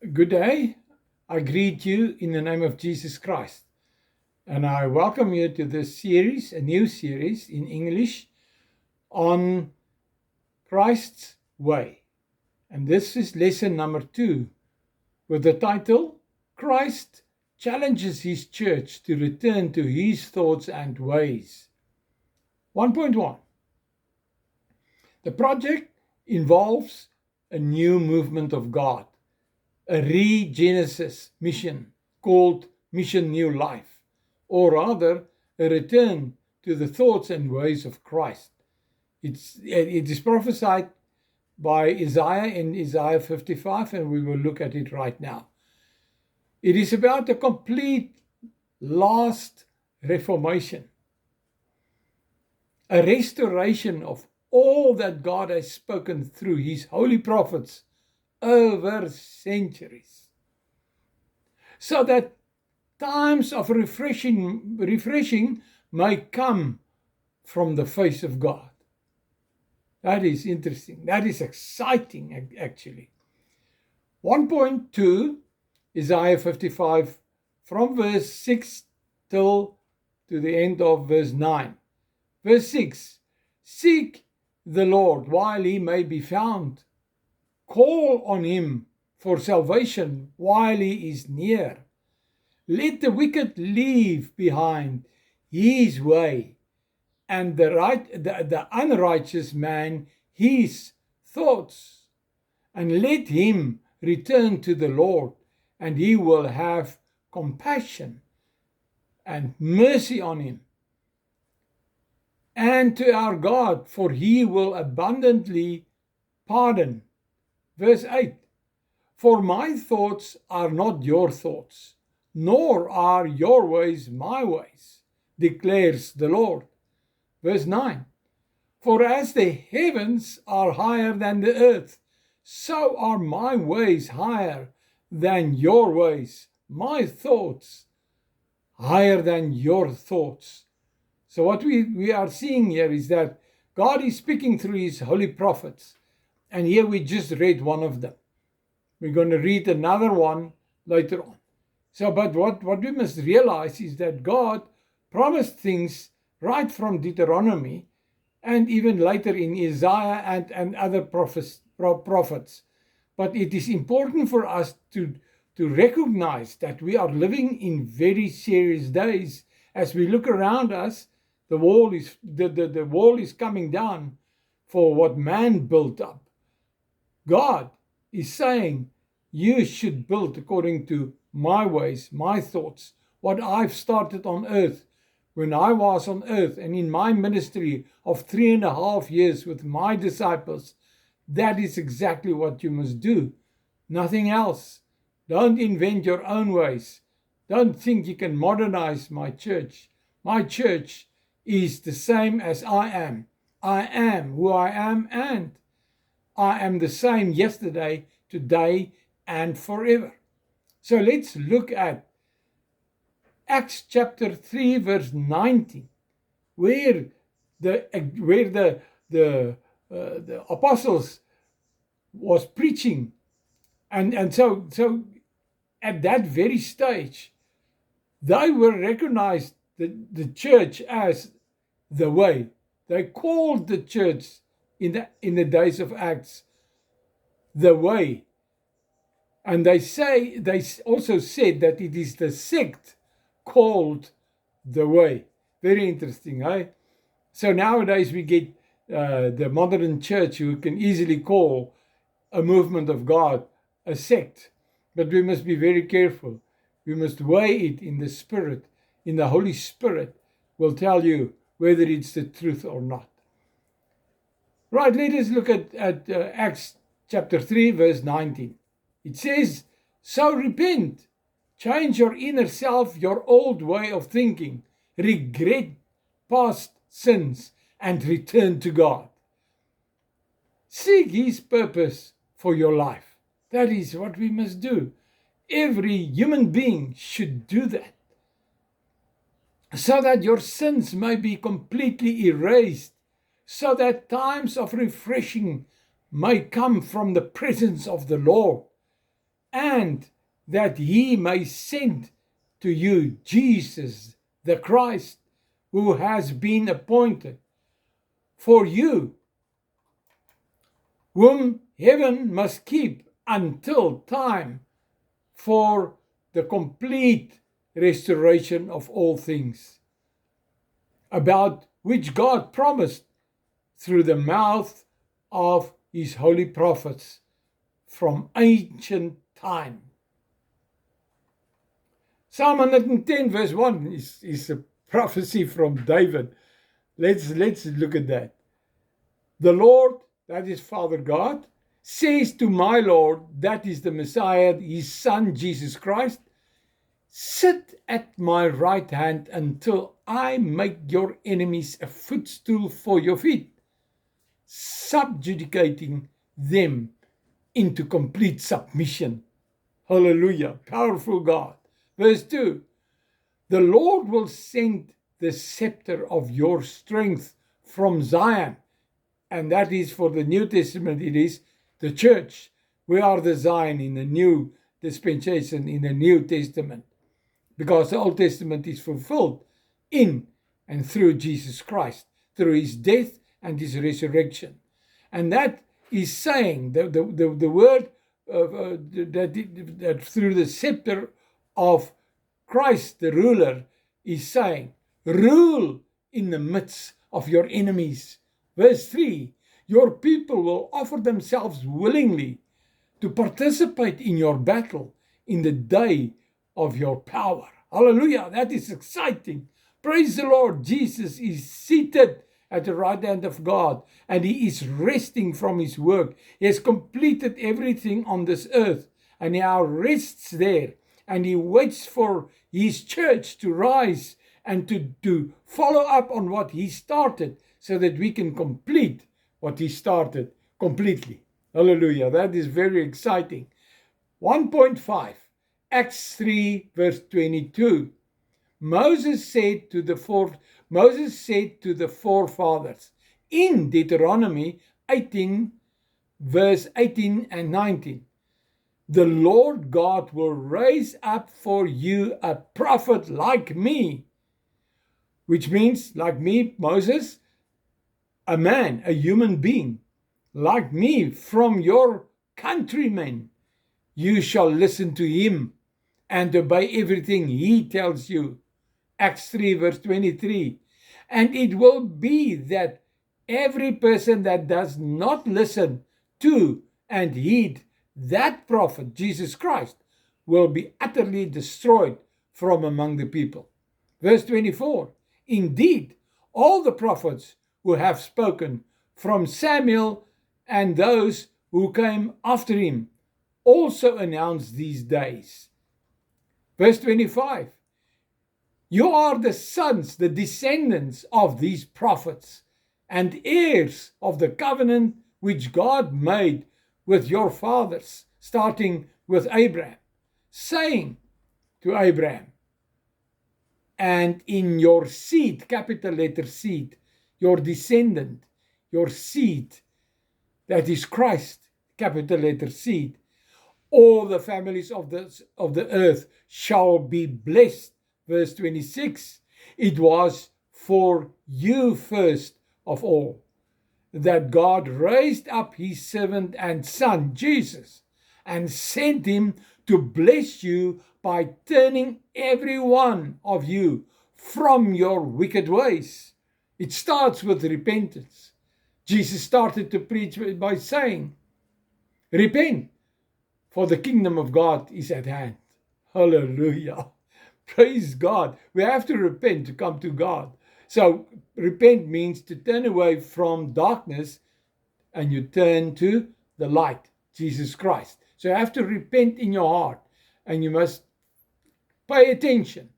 Good day. I greet you in the name of Jesus Christ. And I welcome you to this series, a new series in English on Christ's Way. And this is lesson number 2 with the title, Christ Challenges His Church to Return to His Thoughts and Ways. 1.1. The project involves a new movement of God, a regenesis mission called Mission New Life, or rather a return to the thoughts and ways of Christ. It is prophesied by Isaiah in Isaiah 55, and we will look at it right now. It is about a complete last reformation, a restoration of all that God has spoken through His holy prophets over centuries, so that times of refreshing may come from the face of God. That is interesting. That is exciting, actually. 1.2, Isaiah 55, from verse 6 till to the end of verse 9. Verse 6, seek the Lord while He may be found. Call on Him for salvation while He is near. Let the wicked leave behind his way, and the unrighteous man his thoughts. And let him return to the Lord, and He will have compassion and mercy on him. And to our God, for He will abundantly pardon. Verse 8, for my thoughts are not your thoughts, nor are your ways my ways, declares the Lord. Verse 9, for as the heavens are higher than the earth, so are my ways higher than your ways, my thoughts higher than your thoughts. So what we are seeing here is that God is speaking through His holy prophets. And here we just read one of them. We're going to read another one later on. So, but what we must realize is that God promised things right from Deuteronomy and even later in Isaiah and other prophets. But it is important for us to recognize that we are living in very serious days. As we look around us, the wall is coming down for what man built up. God is saying, you should build according to my ways, my thoughts, what I've started on earth when I was on earth and in my ministry of 3.5 years with my disciples. That is exactly what you must do. Nothing else. Don't invent your own ways. Don't think you can modernize my church. My church is the same as I am. I am who I am, and I am the same yesterday, today, and forever. So let's look at Acts chapter 3, verse 19, where the apostles was preaching, and so at that very stage, they were recognized the church as the way. They called the church in the days of Acts the way. And they also said that it is the sect called the way. Very interesting, eh? So nowadays we get the modern church who can easily call a movement of God a sect. But we must be very careful. We must weigh it in the Spirit. In the Holy Spirit will tell you whether it's the truth or not. Right, let us look at Acts chapter 3, verse 19. It says, so repent, change your inner self, your old way of thinking, regret past sins, and return to God. Seek His purpose for your life. That is what we must do. Every human being should do that, so that your sins may be completely erased, so that times of refreshing may come from the presence of the Lord. and that he may send to you Jesus the Christ, who has been appointed for you, whom heaven must keep until time for the complete restoration of all things, about which God promised through the mouth of his holy prophets from ancient time. Psalm 110 verse 1 is a prophecy from David. Let's look at that. The Lord, that is Father God, says to my Lord, that is the Messiah, his Son, Jesus Christ, sit at my right hand until I make your enemies a footstool for your feet, subjugating them into complete submission. Hallelujah. Powerful God. Verse 2. The Lord will send the scepter of your strength from Zion. And that is for the New Testament, it is the church. We are the Zion in the new dispensation, in the New Testament, because the Old Testament is fulfilled in and through Jesus Christ, through his death and his resurrection. And that is saying, the word that through the scepter of Christ, the ruler, is saying, rule in the midst of your enemies. Verse 3, your people will offer themselves willingly to participate in your battle in the day of your power. Hallelujah, that is exciting. Praise the Lord. Jesus is seated at the right hand of God, and he is resting from his work. He has completed everything on this earth, and he now rests there, and he waits for his church to rise and to follow up on what he started, so that we can complete what he started completely. Hallelujah. That is very exciting. 1.5, Acts 3 verse 22. Moses said to the forefathers in Deuteronomy 18 verse 18 and 19. The Lord God will raise up for you a prophet like me, which means like me, Moses, a man, a human being, like me from your countrymen. You shall listen to him and obey everything he tells you. Acts 3 verse 23. And it will be that every person that does not listen to and heed that prophet, Jesus Christ, will be utterly destroyed from among the people. Verse 24. Indeed, all the prophets who have spoken from Samuel and those who came after him also announced these days. Verse 25. You are the sons, the descendants of these prophets, and heirs of the covenant which God made with your fathers, starting with Abraham, saying to Abraham, and in your seed, capital letter seed, your descendant, your seed, that is Christ, capital letter seed, all the families of the earth shall be blessed. Verse 26, it was for you first of all that God raised up his servant and son, Jesus, and sent him to bless you by turning every one of you from your wicked ways. It starts with repentance. Jesus started to preach by saying, repent, for the kingdom of God is at hand. Hallelujah. Praise God. We have to repent to come to God. So repent means to turn away from darkness and you turn to the light, Jesus Christ. So you have to repent in your heart, and you must pay attention.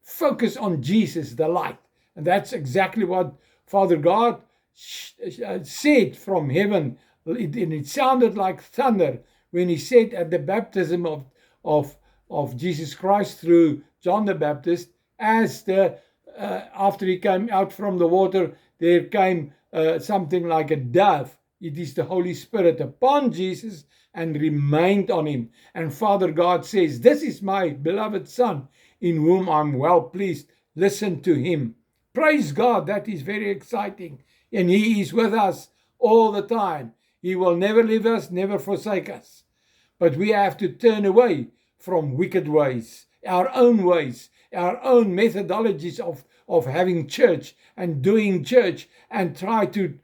Focus on Jesus, the light. And that's exactly what Father God said from heaven. It sounded like thunder when he said at the baptism of Jesus Christ through John the Baptist, as after he came out from the water, there came something like a dove it is the Holy Spirit upon Jesus and remained on him. And Father God says, this is my beloved Son, in whom I'm well pleased. Listen to him. Praise God, that is very exciting. And he is with us all the time. He will never leave us, never forsake us. But we have to turn away from wicked ways, our own methodologies of having church and doing church, and try to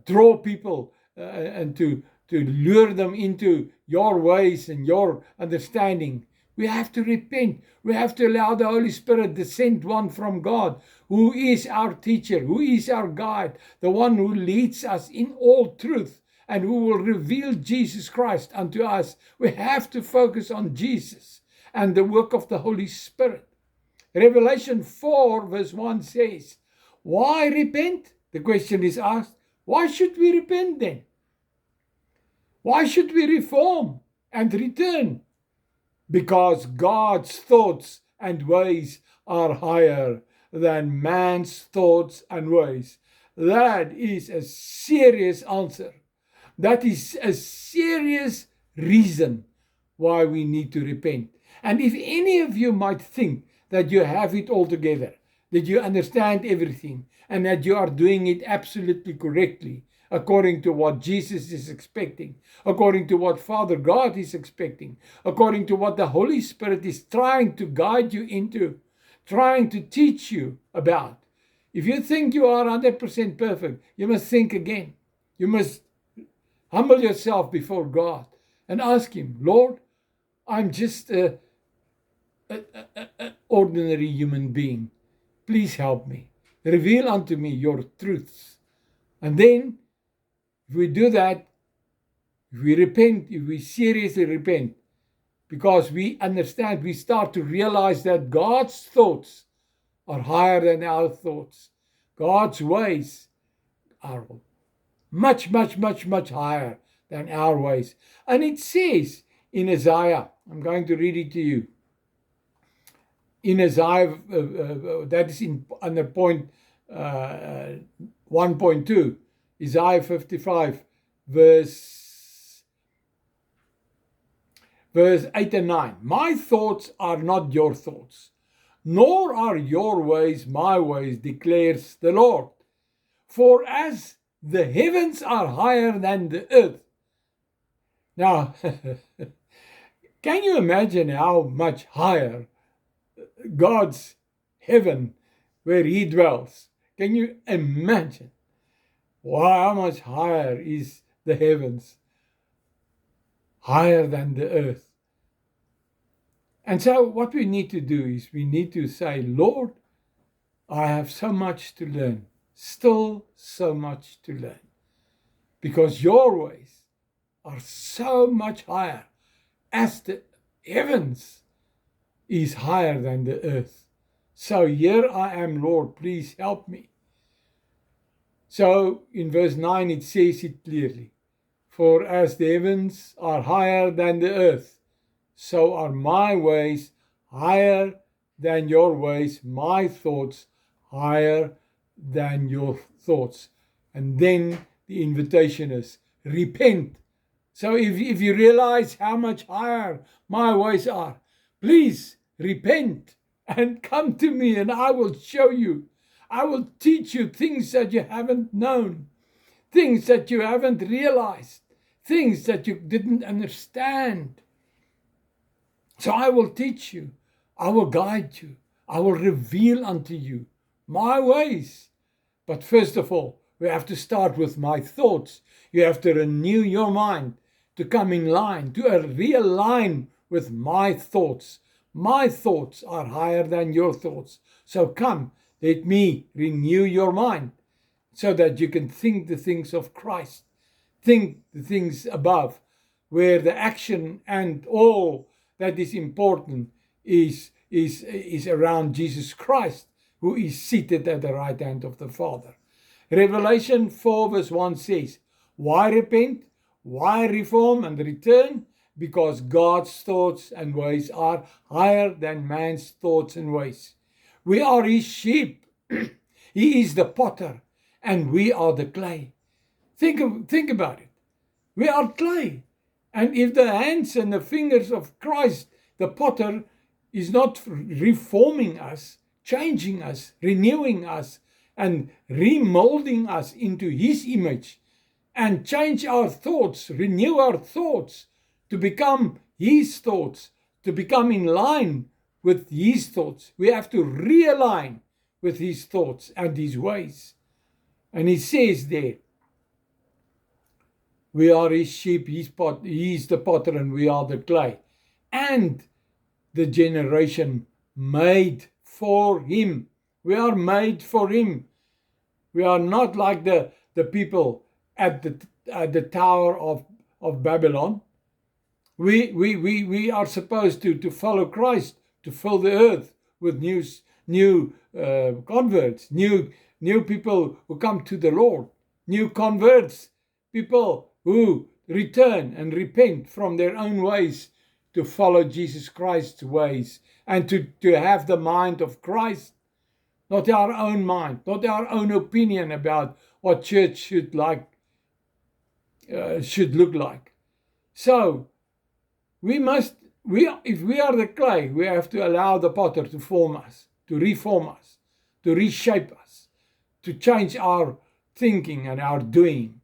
draw people and to lure them into your ways and your understanding. We have to repent. We have to allow the Holy Spirit, the sent one from God, who is our teacher, who is our guide, the one who leads us in all truth and who will reveal Jesus Christ unto us. We have to focus on Jesus and the work of the Holy Spirit. Revelation 4 verse 1 says, why repent? The question is asked, why should we repent then? Why should we reform and return? Because God's thoughts and ways are higher than man's thoughts and ways. That is a serious answer. That is a serious reason why we need to repent. And if any of you might think that you have it all together, that you understand everything, and that you are doing it absolutely correctly, according to what Jesus is expecting, according to what Father God is expecting, according to what the Holy Spirit is trying to guide you into, trying to teach you about. If you think you are 100% perfect, you must think again. You must humble yourself before God and ask him, Lord, I'm just an ordinary human being. Please help me. Reveal unto me your truths. And then, if we do that, if we repent, if we seriously repent, because we understand, we start to realize that God's thoughts are higher than our thoughts. God's ways are much, much, much, much higher than our ways. And it says in Isaiah, I'm going to read it to you. In Isaiah, that is under point 1.2, Isaiah 55, verse 8 and 9. My thoughts are not your thoughts, nor are your ways my ways, declares the Lord. For as the heavens are higher than the earth. Now, can you imagine how much higher God's heaven where he dwells? Can you imagine? Wow, how much higher is the heavens? Higher than the earth. And so what we need to do is we need to say, Lord, I have so much to learn. Still so much to learn. Because your ways are so much higher, as the heavens is higher than the earth. So here I am, Lord, please help me. So in verse 9 it says it clearly. For as the heavens are higher than the earth, so are my ways higher than your ways, my thoughts higher than your thoughts. And then the invitation is, repent. So if you realize how much higher my ways are, please repent and come to me and I will show you. I will teach you things that you haven't known, things that you haven't realized, things that you didn't understand. So I will teach you. I will guide you. I will reveal unto you my ways. But first of all, we have to start with my thoughts. You have to renew your mind to come in line, to realign with my thoughts. My thoughts are higher than your thoughts. So come, let me renew your mind so that you can think the things of Christ. Think the things above, where the action and all that is important is around Jesus Christ, who is seated at the right hand of the Father. Revelation 4 verse 1 says, why repent? Why reform and return? Because God's thoughts and ways are higher than man's thoughts and ways. We are his sheep. He is the potter and we are the clay. Think about it. We are clay. And if the hands and the fingers of Christ, the potter, is not reforming us, changing us, renewing us, and remolding us into his image, and change our thoughts, renew our thoughts to become his thoughts, to become in line with his thoughts. We have to realign with his thoughts and his ways. And he says there, we are his sheep, he's the potter, and we are the clay. And the generation made for him. We are made for him. We are not like the people at the Tower of Babylon. We are supposed to follow Christ, to fill the earth with new converts, new people who come to the Lord, new converts, people who return and repent from their own ways to follow Jesus Christ's ways, and to have the mind of Christ, not our own mind, not our own opinion about what church should look like. So if we are the clay, we have to allow the potter to form us, to reform us, to reshape us, to change our thinking and our doing.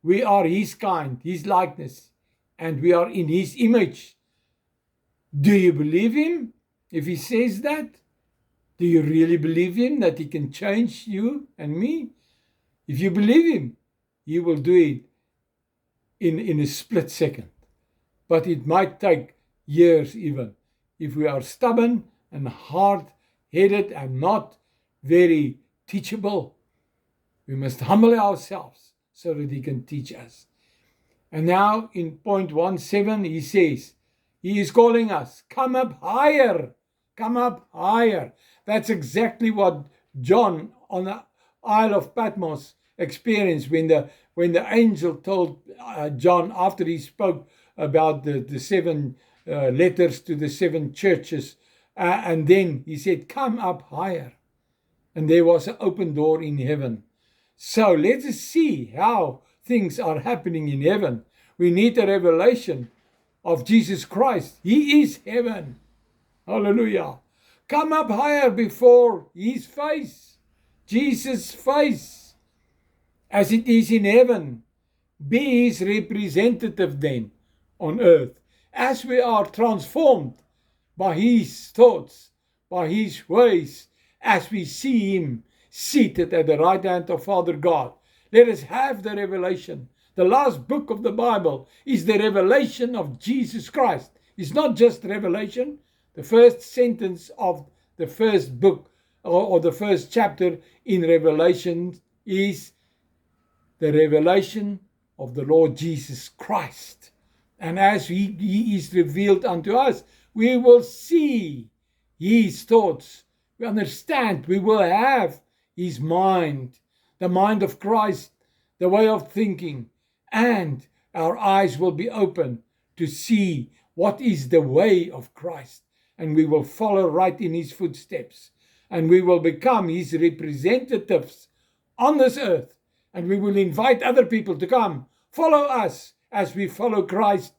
We are his kind, his likeness, and we are in his image. Do you believe him if he says that? Do you really believe him that he can change you and me? If you believe him, he will do it in a split second. But it might take years even. If we are stubborn and hard-headed and not very teachable, we must humble ourselves so that he can teach us. And now in point 17, he says, he is calling us, come up higher, come up higher. That's exactly what John on the Isle of Patmos experienced when the angel told John, after he spoke about the seven letters to the seven churches, and then he said, come up higher. And there was an open door in heaven. So let us see how things are happening in heaven. We need a revelation of Jesus Christ. He is heaven. Hallelujah. Come up higher before his face, Jesus' face, as it is in heaven. Be his representative then on earth, as we are transformed by his thoughts, by his ways, as we see him seated at the right hand of Father God. Let us have the revelation. The last book of the Bible is the revelation of Jesus Christ. It's not just revelation. The first sentence of the first book or the first chapter in Revelation is the revelation of the Lord Jesus Christ. And as he is revealed unto us, we will see his thoughts. We understand, we will have his mind, the mind of Christ, the way of thinking, and our eyes will be open to see what is the way of Christ. And we will follow right in his footsteps. And we will become his representatives on this earth. And we will invite other people to come, follow us as we follow Christ.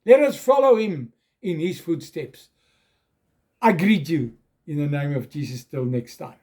Let us follow him in his footsteps. I greet you in the name of Jesus. Till next time.